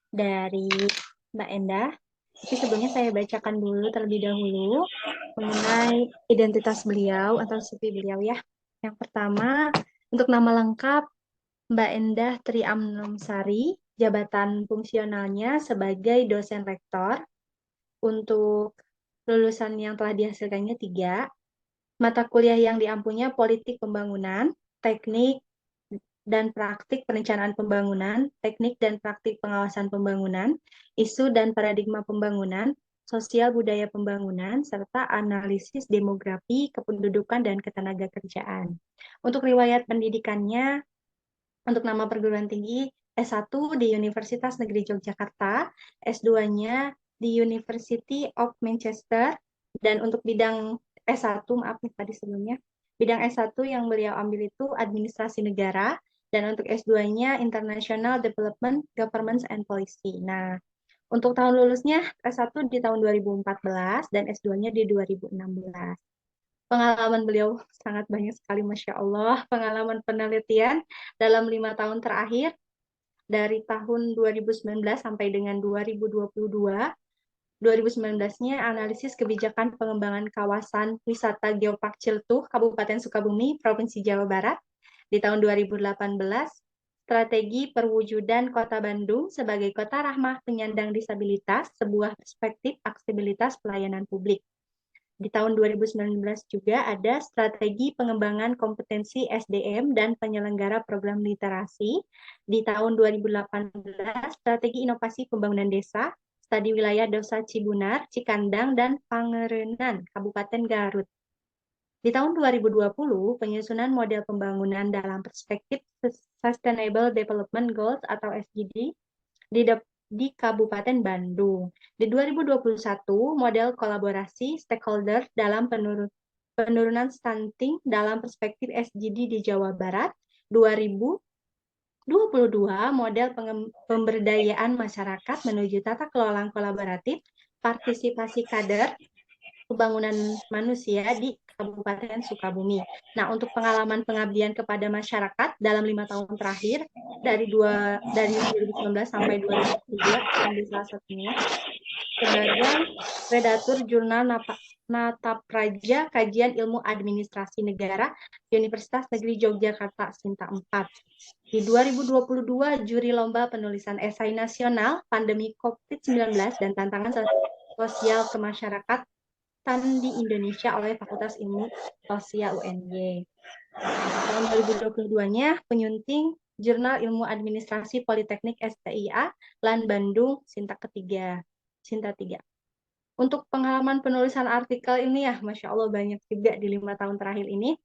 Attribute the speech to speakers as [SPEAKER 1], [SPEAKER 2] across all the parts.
[SPEAKER 1] dari Mbak Endah. Tapi sebelumnya saya bacakan dulu terlebih dahulu mengenai identitas beliau atau CV beliau ya. Yang pertama, untuk nama lengkap Mbak Endah Tri Amnomsari, jabatan fungsionalnya sebagai dosen rektor. Untuk lulusan yang telah dihasilkannya 3, mata kuliah yang diampunya politik pembangunan, teknik dan praktik perencanaan pembangunan, teknik dan praktik pengawasan pembangunan, isu dan paradigma pembangunan, sosial budaya pembangunan, serta analisis demografi, kependudukan, dan ketenagakerjaan. Untuk riwayat pendidikannya, untuk nama perguruan tinggi, S1 di Universitas Negeri Yogyakarta, S2-nya di University of Manchester, dan untuk bidang S1, maaf nih tadi sebelumnya, bidang S1 yang beliau ambil itu administrasi negara, dan untuk S2-nya International Development, Governance and Policy. Nah, untuk tahun lulusnya S1 di tahun 2014 dan S2-nya di 2016. Pengalaman beliau sangat banyak sekali, Masya Allah. Pengalaman penelitian dalam 5 tahun terakhir, dari tahun 2019 sampai dengan 2022. 2019-nya analisis kebijakan pengembangan kawasan wisata Geopark Ciltuh, Kabupaten Sukabumi, Provinsi Jawa Barat. Di tahun 2018, strategi perwujudan Kota Bandung sebagai kota ramah penyandang disabilitas, sebuah perspektif aksesibilitas pelayanan publik. Di tahun 2019 juga ada strategi pengembangan kompetensi SDM dan penyelenggara program literasi. Di tahun 2018, strategi inovasi pembangunan desa, studi wilayah Dosa Cibunar, Cikandang, dan Pangerenan, Kabupaten Garut. Di tahun 2020, penyusunan model pembangunan dalam perspektif Sustainable Development Goals atau SDG di Kabupaten Bandung. Di 2021, model kolaborasi stakeholder dalam penurunan stunting dalam perspektif SDG di Jawa Barat. 2022, model pemberdayaan masyarakat menuju tata kelola kolaboratif, partisipasi kader, pembangunan manusia di Kabupaten Sukabumi. Nah, untuk pengalaman pengabdian kepada masyarakat dalam 5 tahun terakhir, dari 2019 sampai 2022, ambil salah satunya, sebagai redaktur jurnal Nata Praja Kajian Ilmu Administrasi Negara Universitas Negeri Yogyakarta Sinta 4. Di 2022, juri lomba penulisan esai nasional pandemi COVID-19 dan tantangan sosial kemasyarakat di Indonesia oleh Fakultas Ilmu Sosial UNY. Tahun 2022-nya penyunting Jurnal Ilmu Administrasi Politeknik STIA LAN Bandung Sinta 3. Untuk pengalaman penulisan artikel ini ya, Masya Allah banyak juga di 5 tahun terakhir ini.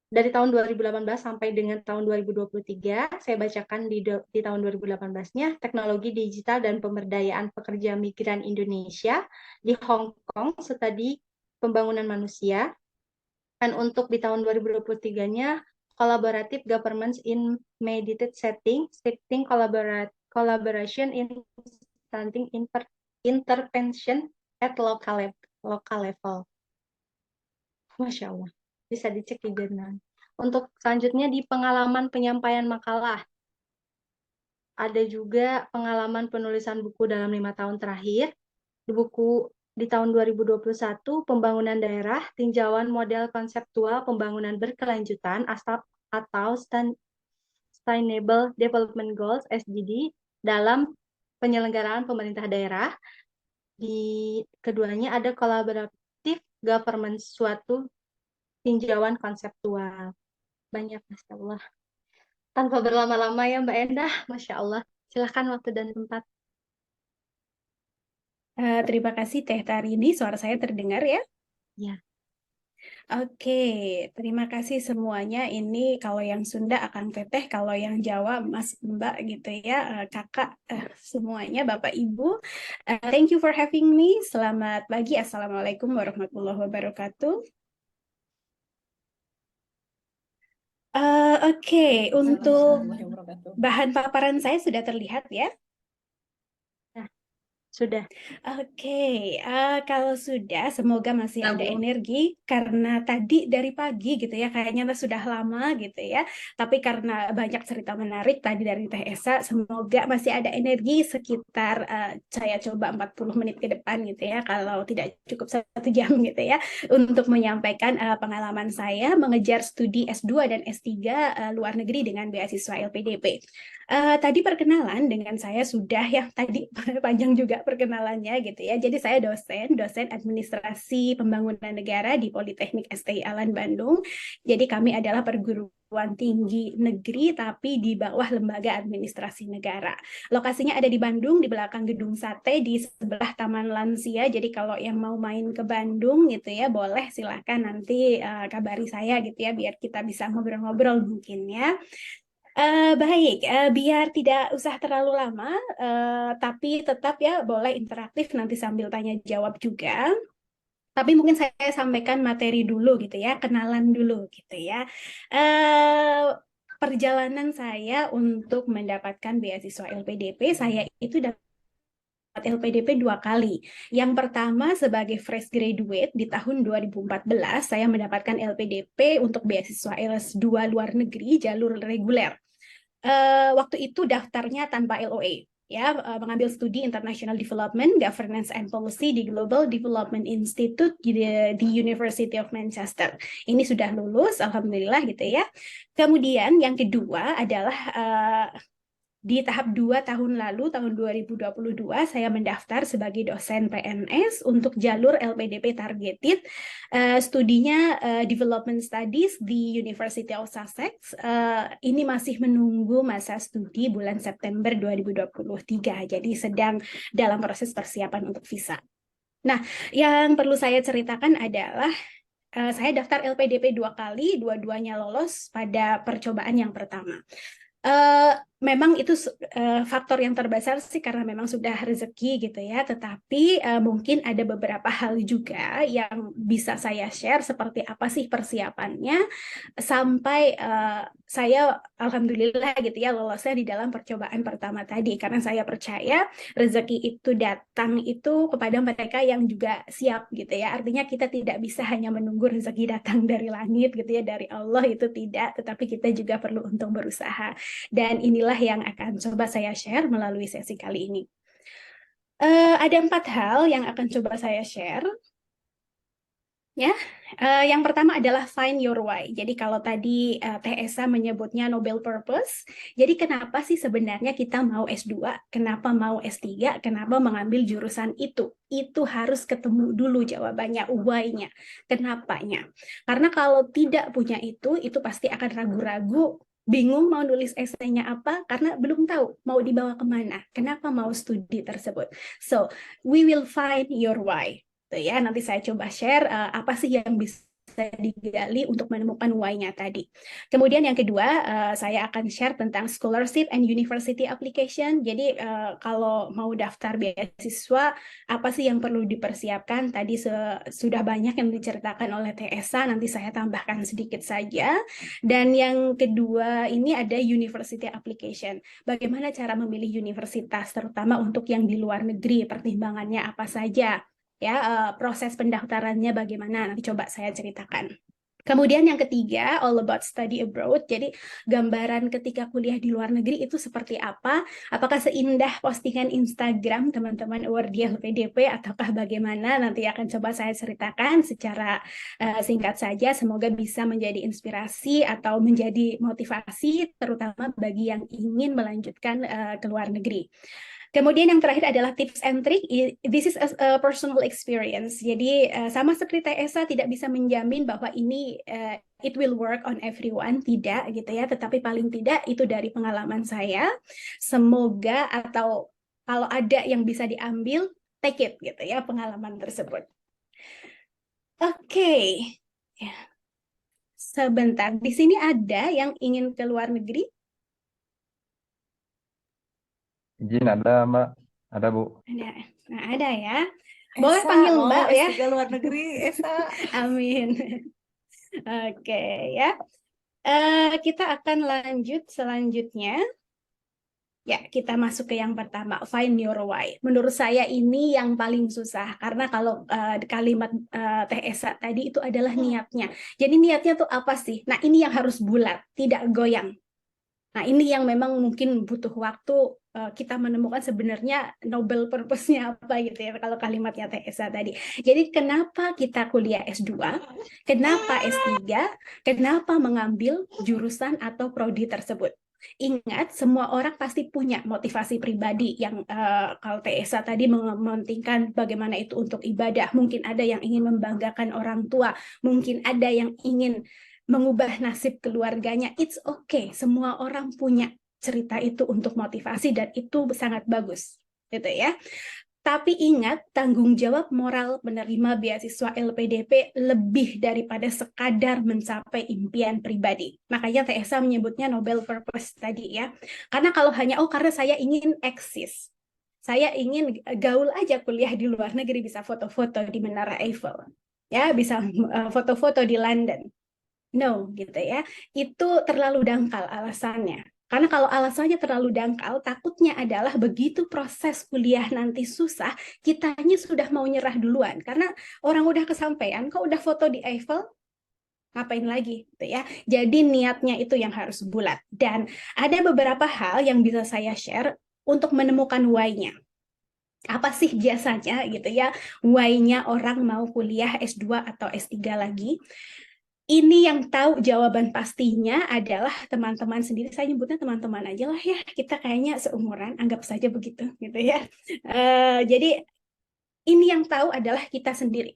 [SPEAKER 1] Dari tahun 2018 sampai dengan tahun 2023, saya bacakan di tahun 2018-nya, teknologi digital dan pemberdayaan pekerja migran Indonesia di Hong Kong, studi pembangunan manusia. Dan untuk di tahun 2023-nya, collaborative governments in mediated setting, shifting collaboration in stunting intervention at local level. Masya Allah. Bisa dicek di jurnal. Untuk selanjutnya di pengalaman penyampaian makalah. Ada juga pengalaman penulisan buku dalam 5 tahun terakhir. Di tahun 2021, pembangunan daerah, tinjauan model konseptual pembangunan berkelanjutan atau Sustainable Development Goals SDG dalam penyelenggaraan pemerintah daerah. Di keduanya ada collaborative government, suatu tinjauan konseptual. Banyak, Masya Allah. Tanpa berlama-lama ya Mbak Endah, Masya Allah. Silahkan waktu dan tempat.
[SPEAKER 2] Terima kasih Teh Tarini, suara saya terdengar ya?
[SPEAKER 1] Ya.
[SPEAKER 2] Oke, terima kasih semuanya. Ini kalau yang Sunda akan Teteh, kalau yang Jawa Mas Mbak gitu ya, Kakak semuanya, Bapak Ibu. Thank you for having me. Selamat pagi, Assalamualaikum warahmatullahi wabarakatuh. Oke, untuk bahan paparan saya sudah terlihat ya?
[SPEAKER 1] Nah, Sudah.
[SPEAKER 2] Oke, kalau sudah, semoga masih ada
[SPEAKER 1] Nabung.
[SPEAKER 2] energi karena tadi dari pagi gitu ya, kayaknya sudah lama gitu ya. Tapi karena banyak cerita menarik tadi dari Teh Esa, semoga masih ada energi sekitar saya coba 40 menit ke depan gitu ya, kalau tidak cukup 1 jam gitu ya, untuk menyampaikan pengalaman saya mengejar studi S2 dan S3 luar negeri dengan beasiswa LPDP. Tadi perkenalan dengan saya sudah ya tadi panjang juga perkenalannya gitu ya. Jadi saya dosen administrasi pembangunan negara di Politeknik STI Alan Bandung. Jadi kami adalah perguruan tinggi negeri tapi di bawah lembaga administrasi negara. Lokasinya ada di Bandung di belakang Gedung Sate di sebelah Taman Lansia. Jadi kalau yang mau main ke Bandung gitu ya boleh silakan nanti kabari saya gitu ya biar kita bisa ngobrol-ngobrol mungkin ya. Baik, biar tidak usah terlalu lama, tapi tetap ya boleh interaktif nanti sambil tanya jawab juga. Tapi mungkin saya sampaikan materi dulu gitu ya, kenalan dulu gitu ya. Eh, Perjalanan saya untuk mendapatkan beasiswa LPDP, saya itu dapat LPDP 2 kali. Yang pertama sebagai fresh graduate di tahun 2014, saya mendapatkan LPDP untuk beasiswa LS2 luar negeri jalur reguler. Waktu itu daftarnya tanpa LOA ya, mengambil studi International Development, Governance and Policy di Global Development Institute di University of Manchester. Ini sudah lulus, alhamdulillah gitu ya. Kemudian yang kedua adalah di tahap 2 tahun lalu, tahun 2022, saya mendaftar sebagai dosen PNS untuk jalur LPDP Targeted. Studinya Development Studies di University of Sussex. Ini masih menunggu masa studi bulan September 2023, jadi sedang dalam proses persiapan untuk visa. Nah, yang perlu saya ceritakan adalah saya daftar LPDP 2 kali, dua-duanya lolos pada percobaan yang pertama. Memang itu faktor yang terbesar sih karena memang sudah rezeki gitu ya, tetapi mungkin ada beberapa hal juga yang bisa saya share seperti apa sih persiapannya sampai saya alhamdulillah gitu ya lolosnya di dalam percobaan pertama tadi, karena saya percaya rezeki itu datang itu kepada mereka yang juga siap gitu ya. Artinya kita tidak bisa hanya menunggu rezeki datang dari langit gitu ya, dari Allah, itu tidak, tetapi kita juga perlu untuk berusaha. Dan inilah yang akan coba saya share melalui sesi kali ini. Ada 4 hal yang akan coba saya share. Ya, yang pertama adalah find your why. Jadi kalau tadi Teh Esa menyebutnya Nobel Purpose, jadi kenapa sih sebenarnya kita mau S2, kenapa mau S3, kenapa mengambil jurusan itu? Itu harus ketemu dulu jawabannya, why-nya, kenapanya. Karena kalau tidak punya itu pasti akan ragu-ragu, bingung mau nulis esainya apa, karena belum tahu mau dibawa kemana, kenapa mau studi tersebut. So, we will find your why. Ya, nanti saya coba share apa sih yang bisa digali untuk menemukan why-nya tadi. Kemudian yang kedua, saya akan share tentang scholarship and university application. Jadi kalau mau daftar beasiswa, apa sih yang perlu dipersiapkan? Tadi sudah banyak yang diceritakan oleh TSA, nanti saya tambahkan sedikit saja. Dan yang kedua ini ada university application. Bagaimana cara memilih universitas, terutama untuk yang di luar negeri, pertimbangannya apa saja? Ya, proses pendaftarannya bagaimana, nanti coba saya ceritakan. Kemudian yang ketiga, all about study abroad. Jadi gambaran ketika kuliah di luar negeri itu seperti apa? Apakah seindah postingan Instagram teman-teman award di LPDP ataukah bagaimana? Nanti akan coba saya ceritakan secara singkat saja. Semoga bisa menjadi inspirasi atau menjadi motivasi terutama bagi yang ingin melanjutkan ke luar negeri. Kemudian yang terakhir adalah tips and trick. This is a personal experience. Jadi sama seperti TSA tidak bisa menjamin bahwa ini it will work on everyone, tidak gitu ya. Tetapi paling tidak itu dari pengalaman saya. Semoga atau kalau ada yang bisa diambil, take it gitu ya pengalaman tersebut. Oke. Ya. Sebentar, di sini ada yang ingin ke luar negeri?
[SPEAKER 3] Izin ada Mbak, ada Bu.
[SPEAKER 2] Ada. Nah, ada ya. Boleh
[SPEAKER 4] Esa
[SPEAKER 2] panggil
[SPEAKER 4] mau
[SPEAKER 2] Mbak ya.
[SPEAKER 4] S3 luar negeri, Esa.
[SPEAKER 2] Amin. Oke ya. Kita akan lanjut selanjutnya. Ya, kita masuk ke yang pertama, find your why. Menurut saya ini yang paling susah, karena kalau kalimat Teh Esa tadi itu adalah niatnya. Jadi niatnya tuh apa sih? Nah, ini yang harus bulat, tidak goyang. Nah, ini yang memang mungkin butuh waktu kita menemukan sebenarnya noble purpose-nya apa gitu ya, kalau kalimatnya Teh Esa tadi. Jadi kenapa kita kuliah S2, kenapa S3, kenapa mengambil jurusan atau prodi tersebut. Ingat, semua orang pasti punya motivasi pribadi yang kalau Teh Esa tadi mementingkan bagaimana itu untuk ibadah. Mungkin ada yang ingin membanggakan orang tua, mungkin ada yang ingin mengubah nasib keluarganya. It's okay, semua orang punya cerita itu untuk motivasi dan itu sangat bagus, gitu ya. Tapi ingat, tanggung jawab moral menerima beasiswa LPDP lebih daripada sekadar mencapai impian pribadi. Makanya Teh Esa menyebutnya Nobel Purpose tadi ya. Karena kalau hanya, karena saya ingin eksis, saya ingin gaul aja kuliah di luar negeri, bisa foto-foto di Menara Eiffel, ya bisa foto-foto di London. No, gitu ya. Itu terlalu dangkal alasannya. Karena kalau alasannya terlalu dangkal, takutnya adalah begitu proses kuliah nanti susah, kitanya sudah mau nyerah duluan. Karena orang udah kesampaian, kok udah foto di Eiffel, ngapain lagi, gitu ya. Jadi niatnya itu yang harus bulat. Dan ada beberapa hal yang bisa saya share untuk menemukan why-nya. Apa sih biasanya gitu ya, why-nya orang mau kuliah S2 atau S3 lagi? Ini yang tahu jawaban pastinya adalah teman-teman sendiri. Saya nyebutnya teman-teman aja lah ya. Kita kayaknya seumuran, anggap saja begitu, gitu ya. Jadi ini yang tahu adalah kita sendiri.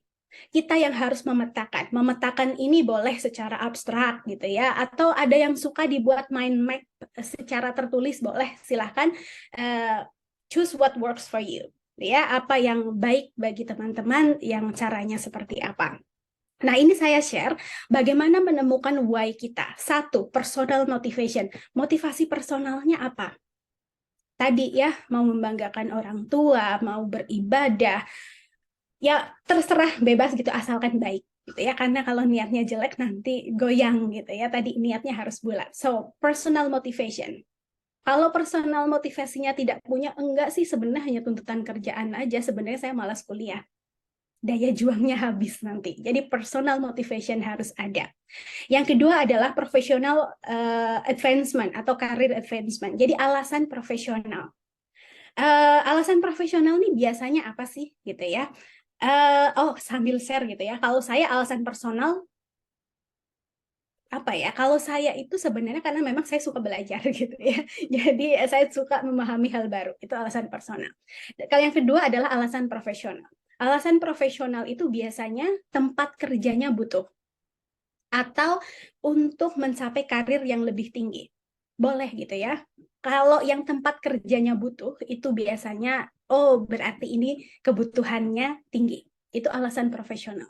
[SPEAKER 2] Kita yang harus memetakan. Memetakan ini boleh secara abstrak, gitu ya. Atau ada yang suka dibuat mind map secara tertulis, boleh. Silahkan choose what works for you. Ya, apa yang baik bagi teman-teman, yang caranya seperti apa. Nah, ini saya share bagaimana menemukan why kita. Satu, personal motivation. Motivasi personalnya apa? Tadi ya, mau membanggakan orang tua, mau beribadah. Ya, terserah, bebas gitu, asalkan baik. Gitu ya, karena kalau niatnya jelek nanti goyang gitu ya. Tadi niatnya harus bulat. So, personal motivation. Kalau personal motivasinya tidak punya, enggak sih, sebenarnya hanya tuntutan kerjaan aja. Sebenarnya saya malas kuliah. Daya juangnya habis nanti. Jadi personal motivation harus ada. Yang kedua adalah professional advancement atau career advancement. Jadi alasan profesional. Alasan profesional nih biasanya apa sih gitu ya? Sambil share gitu ya. Kalau saya alasan personal apa ya? Kalau saya itu sebenarnya karena memang saya suka belajar gitu ya. Jadi saya suka memahami hal baru. Itu alasan personal. Kalau yang kedua adalah alasan profesional. Alasan profesional itu biasanya tempat kerjanya butuh atau untuk mencapai karir yang lebih tinggi. Boleh gitu ya. Kalau yang tempat kerjanya butuh itu biasanya berarti ini kebutuhannya tinggi. Itu alasan profesional.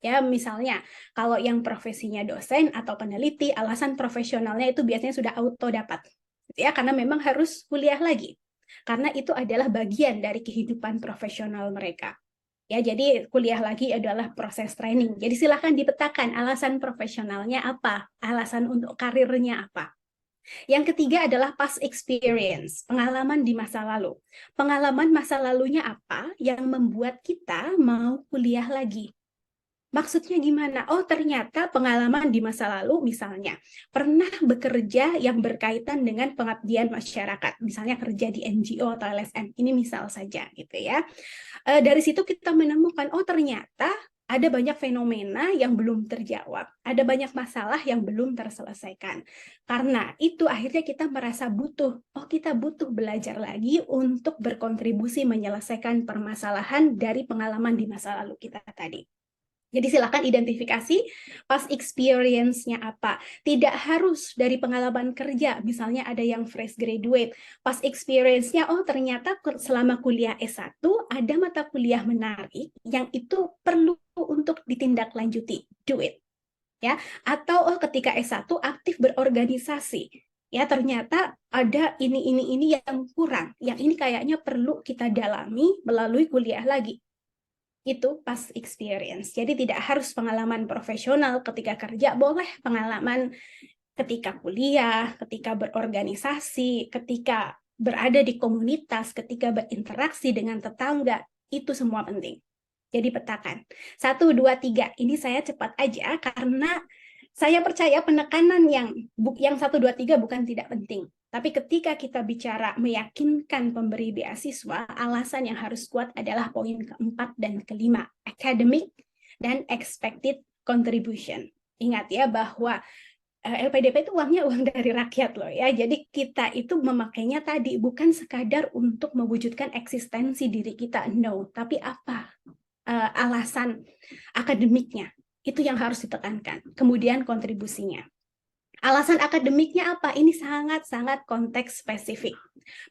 [SPEAKER 2] Ya, misalnya kalau yang profesinya dosen atau peneliti, alasan profesionalnya itu biasanya sudah auto dapat. Ya, karena memang harus kuliah lagi. Karena itu adalah bagian dari kehidupan profesional mereka. Ya, jadi kuliah lagi adalah proses training. Jadi silakan dipetakan alasan profesionalnya apa, alasan untuk karirnya apa. Yang ketiga adalah past experience, pengalaman di masa lalu. Pengalaman masa lalunya apa yang membuat kita mau kuliah lagi? Maksudnya gimana? Oh, ternyata pengalaman di masa lalu, misalnya, pernah bekerja yang berkaitan dengan pengabdian masyarakat, misalnya kerja di NGO atau LSM, ini misal saja, gitu ya. Dari situ kita menemukan, oh ternyata ada banyak fenomena yang belum terjawab, ada banyak masalah yang belum terselesaikan. Karena itu akhirnya kita merasa butuh, kita butuh belajar lagi untuk berkontribusi menyelesaikan permasalahan dari pengalaman di masa lalu kita tadi. Jadi silakan identifikasi past experience-nya apa. Tidak harus dari pengalaman kerja, misalnya ada yang fresh graduate. Past experience-nya, ternyata selama kuliah S1 ada mata kuliah menarik yang itu perlu untuk ditindaklanjuti. Do it. Ya. Atau ketika S1 aktif berorganisasi. Ya, ternyata ada ini yang kurang. Yang ini kayaknya perlu kita dalami melalui kuliah lagi. Itu past experience. Jadi tidak harus pengalaman profesional ketika kerja, boleh pengalaman ketika kuliah, ketika berorganisasi, ketika berada di komunitas, ketika berinteraksi dengan tetangga, itu semua penting. Jadi petakan. 1, 2, 3. Ini saya cepat aja karena saya percaya penekanan yang 1, 2, 3 bukan tidak penting. Tapi ketika kita bicara meyakinkan pemberi beasiswa, alasan yang harus kuat adalah poin keempat dan kelima, academic dan expected contribution. Ingat ya bahwa LPDP itu uangnya uang dari rakyat loh ya. Jadi kita itu memakainya tadi bukan sekadar untuk mewujudkan eksistensi diri kita, no. Tapi apa alasan akademiknya? Itu yang harus ditekankan. Kemudian kontribusinya. Alasan akademiknya apa? Ini sangat-sangat konteks spesifik.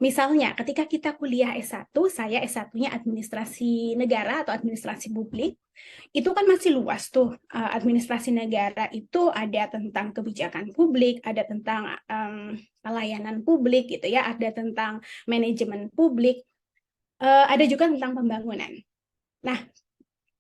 [SPEAKER 2] Misalnya, ketika kita kuliah S1, saya S1-nya administrasi negara atau administrasi publik, itu kan masih luas tuh. Administrasi negara itu ada tentang kebijakan publik, ada tentang pelayanan publik gitu ya, ada tentang manajemen publik, ada juga tentang pembangunan. Nah,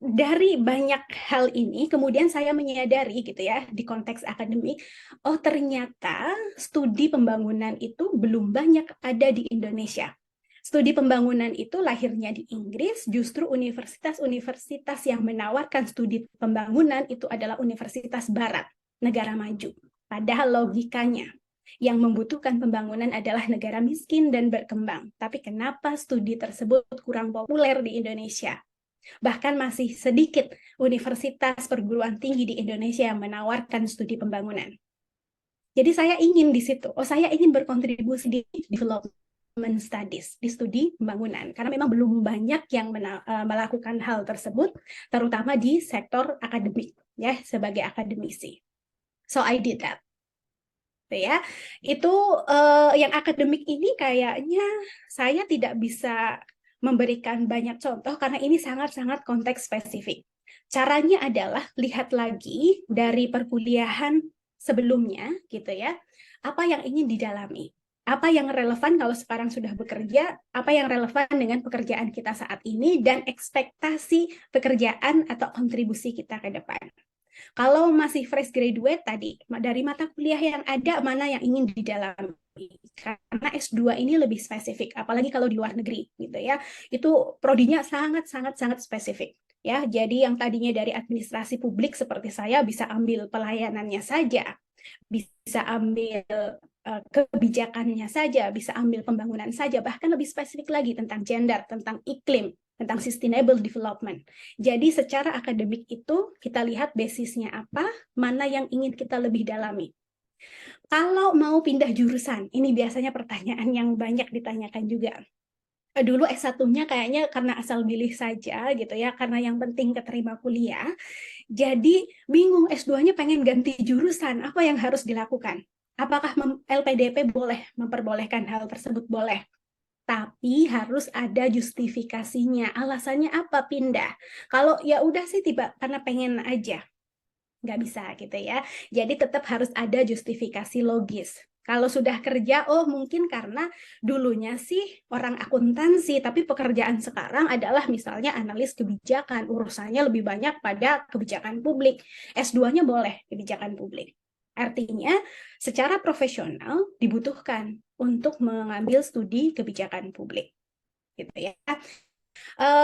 [SPEAKER 2] dari banyak hal ini, kemudian saya menyadari gitu ya, di konteks akademik, oh ternyata studi pembangunan itu belum banyak ada di Indonesia. Studi pembangunan itu lahirnya di Inggris, justru universitas-universitas yang menawarkan studi pembangunan itu adalah universitas barat, negara maju. Padahal logikanya, yang membutuhkan pembangunan adalah negara miskin dan berkembang. Tapi kenapa studi tersebut kurang populer di Indonesia? Bahkan masih sedikit universitas perguruan tinggi di Indonesia yang menawarkan studi pembangunan. Jadi saya ingin di situ, saya ingin berkontribusi di development studies, di studi pembangunan. Karena memang belum banyak yang melakukan hal tersebut, terutama di sektor akademik, ya, sebagai akademisi. So I did that. Ya, itu yang akademik ini kayaknya saya tidak bisa memberikan banyak contoh karena ini sangat-sangat konteks spesifik. Caranya adalah lihat lagi dari perkuliahan sebelumnya gitu ya, apa yang ingin didalami, apa yang relevan kalau sekarang sudah bekerja, apa yang relevan dengan pekerjaan kita saat ini, dan ekspektasi pekerjaan atau kontribusi kita ke depan. Kalau masih fresh graduate tadi, dari mata kuliah yang ada, mana yang ingin didalami. Karena S2 ini lebih spesifik, apalagi kalau di luar negeri gitu ya. Itu prodinya sangat spesifik. Ya, jadi yang tadinya dari administrasi publik seperti saya bisa ambil pelayanannya saja, bisa ambil kebijakannya saja, bisa ambil pembangunan saja, bahkan lebih spesifik lagi tentang gender, tentang iklim, tentang sustainable development. Jadi secara akademik itu kita lihat basisnya apa, mana yang ingin kita lebih dalami. Kalau mau pindah jurusan, ini biasanya pertanyaan yang banyak ditanyakan juga. Dulu S1-nya kayaknya karena asal pilih saja gitu ya, karena yang penting keterima kuliah. Jadi bingung S2-nya pengen ganti jurusan, apa yang harus dilakukan? Apakah LPDP boleh memperbolehkan hal tersebut? Boleh. Tapi harus ada justifikasinya. Alasannya apa pindah? Kalau ya udah sih tiba karena pengen aja, nggak bisa gitu ya. Jadi tetap harus ada justifikasi logis. Kalau sudah kerja, oh mungkin karena dulunya sih orang akuntansi, tapi pekerjaan sekarang adalah misalnya analis kebijakan, urusannya lebih banyak pada kebijakan publik. S2-nya boleh kebijakan publik. Artinya, secara profesional dibutuhkan untuk mengambil studi kebijakan publik. Gitu ya.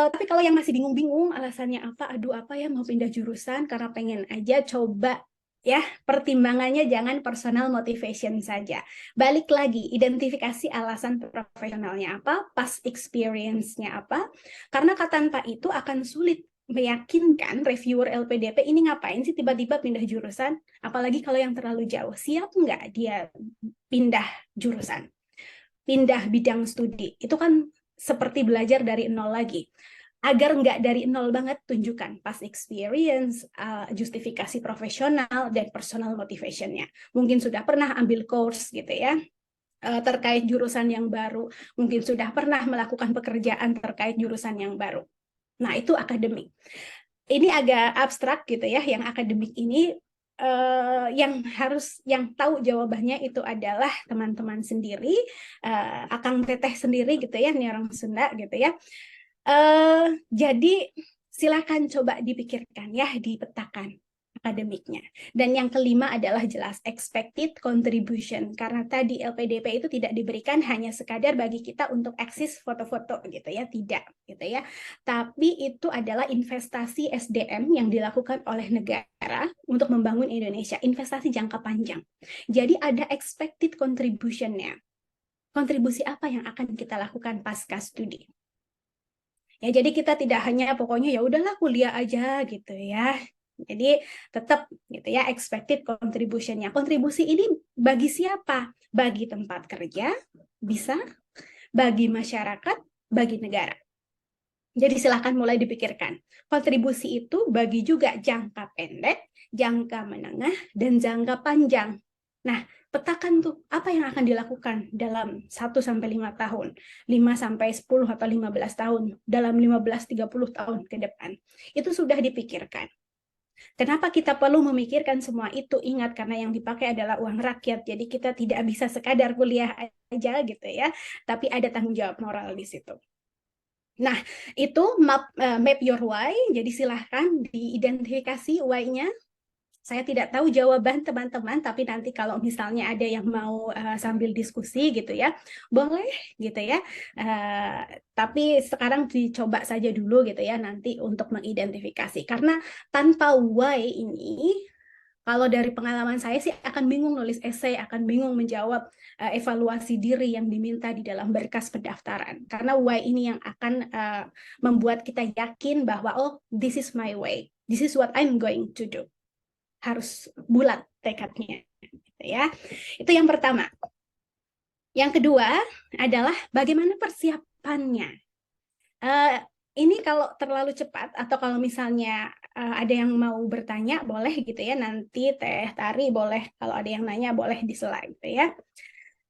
[SPEAKER 2] Tapi kalau yang masih bingung-bingung alasannya apa, aduh apa ya mau pindah jurusan karena pengen aja coba ya, pertimbangannya jangan personal motivation saja. Balik lagi, identifikasi alasan profesionalnya apa, past experience-nya apa, karena tanpa itu akan sulit meyakinkan reviewer LPDP ini ngapain sih tiba-tiba pindah jurusan, apalagi kalau yang terlalu jauh, siap nggak dia pindah jurusan, pindah bidang studi, itu kan seperti belajar dari nol lagi. Agar nggak dari nol banget, tunjukkan past experience, justifikasi profesional, dan personal motivation-nya. Mungkin sudah pernah ambil course gitu ya, terkait jurusan yang baru. Mungkin sudah pernah melakukan pekerjaan terkait jurusan yang baru. Nah, itu akademik. Ini agak abstrak gitu ya, yang akademik ini yang tahu jawabannya itu adalah teman-teman sendiri, akang teteh sendiri gitu ya, ini orang Sunda gitu ya. Jadi silakan coba dipikirkan ya, dipetakan akademiknya. Dan yang kelima adalah jelas expected contribution, karena tadi LPDP itu tidak diberikan hanya sekadar bagi kita untuk eksis foto-foto gitu ya, tidak gitu ya. Tapi itu adalah investasi SDM yang dilakukan oleh negara untuk membangun Indonesia, investasi jangka panjang. Jadi ada expected contribution-nya. Kontribusi apa yang akan kita lakukan pasca studi? Ya, jadi kita tidak hanya pokoknya ya udahlah kuliah aja gitu ya. Jadi tetap gitu ya expected contribution-nya. Kontribusi ini bagi siapa? Bagi tempat kerja, bisa, bagi masyarakat, bagi negara. Jadi silahkan mulai dipikirkan. Kontribusi itu bagi juga jangka pendek, jangka menengah, dan jangka panjang. Nah, petakan tuh apa yang akan dilakukan dalam 1-5 tahun, 5-10 atau 15 tahun, dalam 15-30 tahun ke depan. Itu sudah dipikirkan. Kenapa kita perlu memikirkan semua itu? Ingat, karena yang dipakai adalah uang rakyat. Jadi kita tidak bisa sekadar kuliah aja gitu ya, tapi ada tanggung jawab moral di situ. Nah, itu map your why. Jadi silahkan diidentifikasi why-nya. Saya tidak tahu jawaban teman-teman, tapi nanti kalau misalnya ada yang mau sambil diskusi gitu ya, boleh gitu ya. Tapi sekarang dicoba saja dulu gitu ya, nanti untuk mengidentifikasi. Karena tanpa why ini, kalau dari pengalaman saya sih akan bingung nulis esai, akan bingung menjawab evaluasi diri yang diminta di dalam berkas pendaftaran. Karena why ini yang akan membuat kita yakin bahwa oh, this is my way, this is what I'm going to do. Harus bulat tekadnya gitu ya. Itu yang pertama. Yang kedua adalah bagaimana persiapannya. Ini kalau terlalu cepat atau kalau misalnya ada yang mau bertanya boleh gitu ya, nanti Teh Tari boleh, kalau ada yang nanya boleh di slide gitu ya.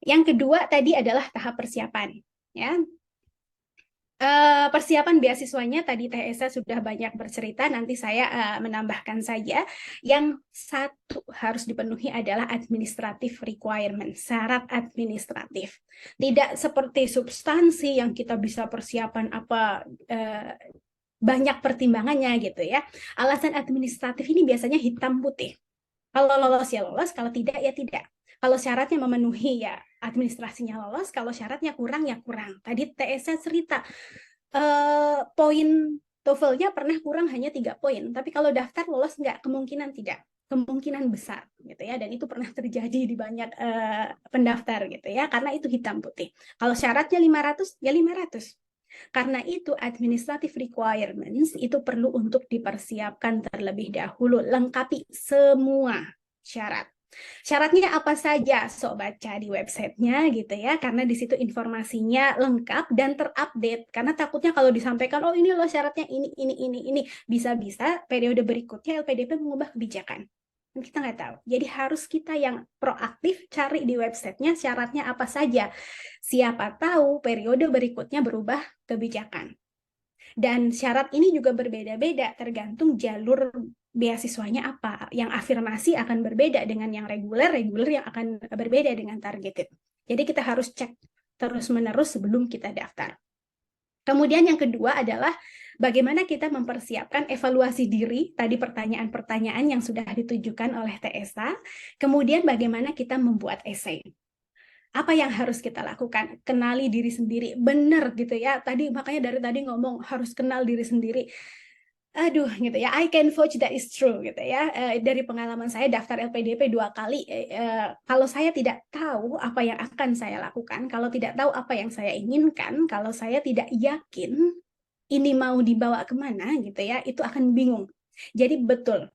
[SPEAKER 2] Yang kedua tadi adalah tahap persiapan ya. Persiapan beasiswanya tadi Teh Esa sudah banyak bercerita, nanti saya menambahkan saja. Yang satu harus dipenuhi adalah administrative requirement, syarat administratif. Tidak seperti substansi yang kita bisa persiapan apa banyak pertimbangannya gitu ya. Alasan administratif ini biasanya hitam putih. Kalau lolos ya lolos, kalau tidak ya tidak. Kalau syaratnya memenuhi ya administrasinya lolos, kalau syaratnya kurang ya kurang. Tadi TSA cerita poin TOEFL-nya pernah kurang hanya 3 poin, tapi kalau daftar lolos nggak? Kemungkinan tidak, kemungkinan besar gitu ya, dan itu pernah terjadi di banyak pendaftar gitu ya, karena itu hitam putih. Kalau syaratnya 500 ya 500. Karena itu administrative requirements itu perlu untuk dipersiapkan terlebih dahulu, lengkapi semua syarat. Syaratnya apa saja? So baca di websitenya gitu ya, karena di situ informasinya lengkap dan terupdate. Karena takutnya kalau disampaikan, oh ini loh syaratnya ini, bisa-bisa periode berikutnya LPDP mengubah kebijakan. Kita nggak tahu. Jadi harus kita yang proaktif cari di websitenya syaratnya apa saja. Siapa tahu periode berikutnya berubah kebijakan. Dan syarat ini juga berbeda-beda tergantung jalur beasiswanya apa. Yang afirmasi akan berbeda dengan yang reguler yang akan berbeda dengan targeted. Jadi kita harus cek terus-menerus sebelum kita daftar. Kemudian yang kedua adalah bagaimana kita mempersiapkan evaluasi diri, tadi pertanyaan-pertanyaan yang sudah ditujukan oleh TSA, kemudian bagaimana kita membuat esai. Apa yang harus kita lakukan? Kenali diri sendiri, benar gitu ya. Tadi makanya dari tadi ngomong harus kenal diri sendiri. Aduh gitu ya, I can vouch that is true gitu ya. Dari pengalaman saya daftar LPDP 2 kali, kalau saya tidak tahu apa yang akan saya lakukan, kalau tidak tahu apa yang saya inginkan, kalau saya tidak yakin ini mau dibawa kemana gitu ya, itu akan bingung. Jadi betul,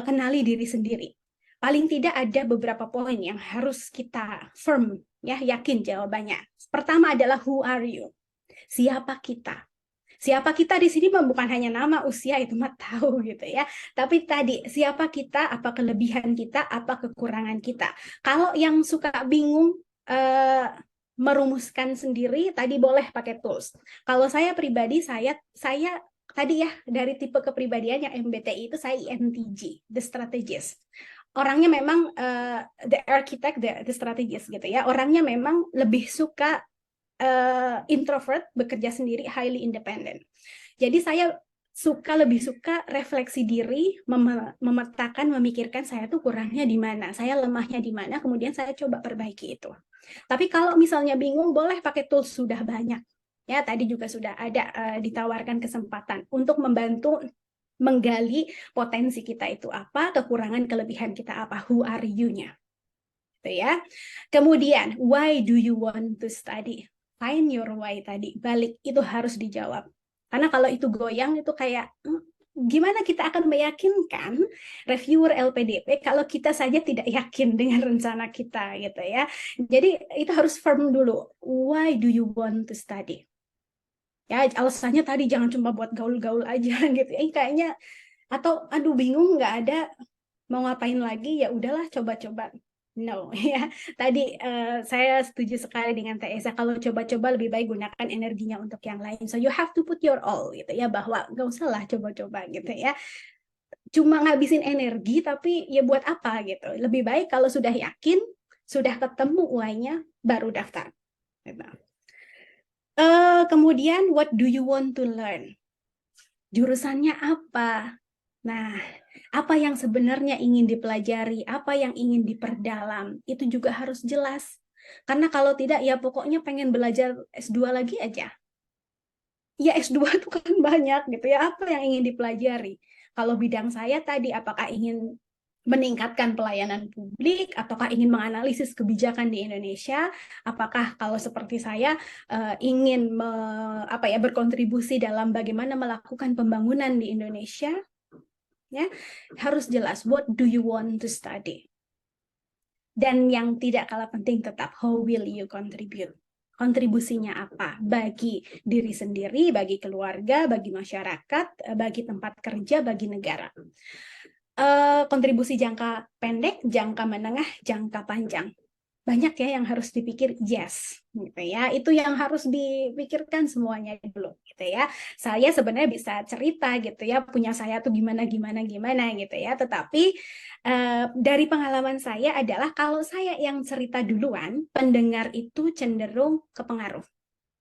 [SPEAKER 2] kenali diri sendiri. Paling tidak ada beberapa poin yang harus kita firm, ya, yakin jawabannya. Pertama adalah who are you? Siapa kita? Siapa kita di sini bukan hanya nama, usia, itu mah tahu gitu ya. Tapi tadi siapa kita, apa kelebihan kita, apa kekurangan kita. Kalau yang suka bingung merumuskan sendiri, tadi boleh pakai tools. Kalau saya pribadi, saya tadi ya dari tipe kepribadian yang MBTI itu saya INTJ, the strategist. Orangnya memang the architect, the strategist gitu ya. Orangnya memang lebih suka introvert, bekerja sendiri, highly independent. Jadi saya lebih suka refleksi diri, memetakan, memikirkan saya tuh kurangnya di mana, saya lemahnya di mana, kemudian saya coba perbaiki itu. Tapi kalau misalnya bingung, boleh pakai tools, sudah banyak. Ya, tadi juga sudah ada ditawarkan kesempatan untuk membantu menggali potensi kita itu apa, kekurangan, kelebihan kita apa, who are you-nya. Gitu ya. Kemudian, why do you want to study? Find your why tadi, balik, itu harus dijawab. Karena kalau itu goyang, itu kayak, gimana kita akan meyakinkan reviewer LPDP kalau kita saja tidak yakin dengan rencana kita, gitu ya. Jadi, itu harus firm dulu. Why do you want to study? Ya, alasannya tadi jangan cuma buat gaul-gaul aja, gitu ya. Kayaknya, atau aduh bingung, nggak ada, mau ngapain lagi, ya udahlah coba-coba. No, ya. Tadi saya setuju sekali dengan Teh Esa, kalau coba-coba lebih baik gunakan energinya untuk yang lain. So you have to put your all, gitu ya, bahwa nggak usah lah coba-coba, gitu ya. Cuma ngabisin energi, tapi ya buat apa, gitu. Lebih baik kalau sudah yakin, sudah ketemu why-nya, baru daftar. Gitu. Kemudian, what do you want to learn? Jurusannya apa? Nah, apa yang sebenarnya ingin dipelajari, apa yang ingin diperdalam, itu juga harus jelas. Karena kalau tidak, ya pokoknya pengen belajar S2 lagi aja. Ya S2 itu kan banyak gitu ya, apa yang ingin dipelajari. Kalau bidang saya tadi, apakah ingin meningkatkan pelayanan publik, ataukah ingin menganalisis kebijakan di Indonesia, apakah kalau seperti saya ingin berkontribusi dalam bagaimana melakukan pembangunan di Indonesia, ya, harus jelas what do you want to study. Dan yang tidak kalah penting tetap, how will you contribute? Kontribusinya apa bagi diri sendiri, bagi keluarga, bagi masyarakat, bagi tempat kerja, bagi negara. Kontribusi jangka pendek, jangka menengah, jangka panjang. Banyak ya yang harus dipikir, yes, gitu ya. Itu yang harus dipikirkan semuanya dulu, gitu ya. Saya sebenarnya bisa cerita gitu ya, punya saya tuh gimana gitu ya. Tetapi dari pengalaman saya adalah kalau saya yang cerita duluan, pendengar itu cenderung kepengaruh.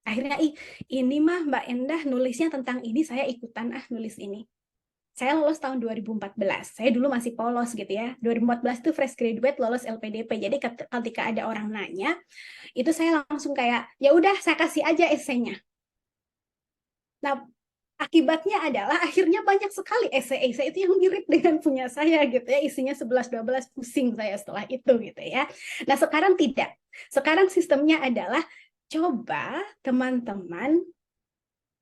[SPEAKER 2] Akhirnya, ini mah Mbak Endah nulisnya tentang ini, saya ikutan nulis ini. Saya lolos tahun 2014. Saya dulu masih polos gitu ya. 2014 itu fresh graduate lolos LPDP. Jadi ketika ada orang nanya, itu saya langsung kayak, ya udah saya kasih aja esainya. Nah, akibatnya adalah akhirnya banyak sekali esai-esai itu yang mirip dengan punya saya gitu ya. Isinya 11-12, pusing saya setelah itu gitu ya. Nah, sekarang tidak. Sekarang sistemnya adalah coba teman-teman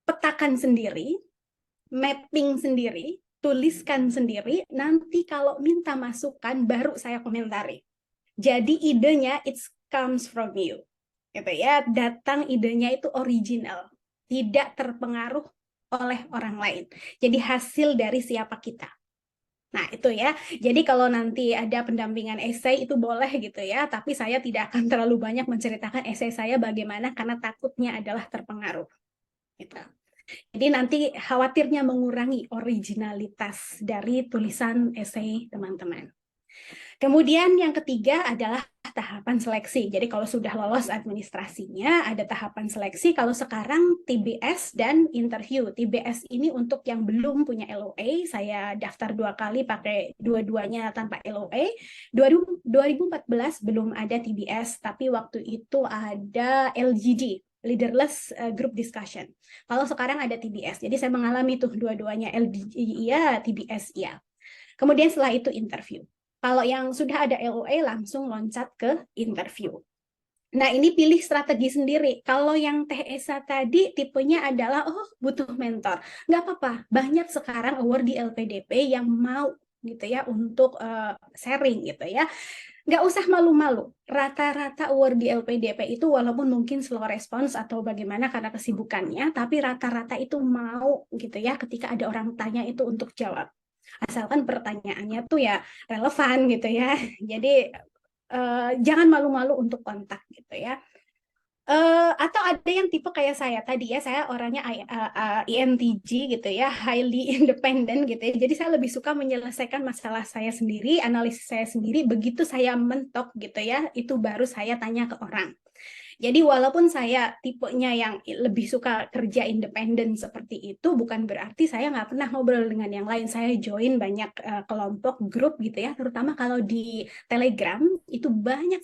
[SPEAKER 2] petakan sendiri, mapping sendiri, tuliskan sendiri, nanti kalau minta masukan baru saya komentari. Jadi idenya it comes from you. Gitu ya, datang idenya itu original, tidak terpengaruh oleh orang lain. Jadi hasil dari siapa kita. Nah, itu ya. Jadi kalau nanti ada pendampingan esai itu boleh gitu ya, tapi saya tidak akan terlalu banyak menceritakan esai saya bagaimana karena takutnya adalah terpengaruh. Gitu. Jadi nanti khawatirnya mengurangi originalitas dari tulisan esai teman-teman. Kemudian yang ketiga adalah tahapan seleksi. Jadi kalau sudah lolos administrasinya, ada tahapan seleksi. Kalau sekarang TBS dan interview. TBS ini untuk yang belum punya LOA. Saya daftar 2 kali pakai dua-duanya tanpa LOA. 2014 belum ada TBS, tapi waktu itu ada LGD. Leaderless Group Discussion. Kalau sekarang ada TBS, jadi saya mengalami tuh dua-duanya, LDG iya, TBS iya. Kemudian setelah itu interview. Kalau yang sudah ada LOA langsung loncat ke interview. Nah, ini pilih strategi sendiri. Kalau yang Teh Esa tadi tipenya adalah, butuh mentor. Nggak apa-apa, banyak sekarang award di LPDP yang mau gitu ya untuk sharing gitu ya. Nggak usah malu-malu. Rata-rata award di LPDP itu walaupun mungkin slow response atau bagaimana karena kesibukannya, tapi rata-rata itu mau gitu ya ketika ada orang tanya itu untuk jawab. Asalkan pertanyaannya tuh ya relevan gitu ya. Jadi jangan malu-malu untuk kontak gitu ya. Atau ada yang tipe kayak saya tadi ya, saya orangnya INTJ gitu ya, highly independent gitu ya. Jadi saya lebih suka menyelesaikan masalah saya sendiri, analisis saya sendiri. Begitu saya mentok gitu ya, itu baru saya tanya ke orang. Jadi walaupun saya tipenya yang lebih suka kerja independen seperti itu, bukan berarti saya nggak pernah ngobrol dengan yang lain. Saya join banyak kelompok grup gitu ya, terutama kalau di Telegram itu banyak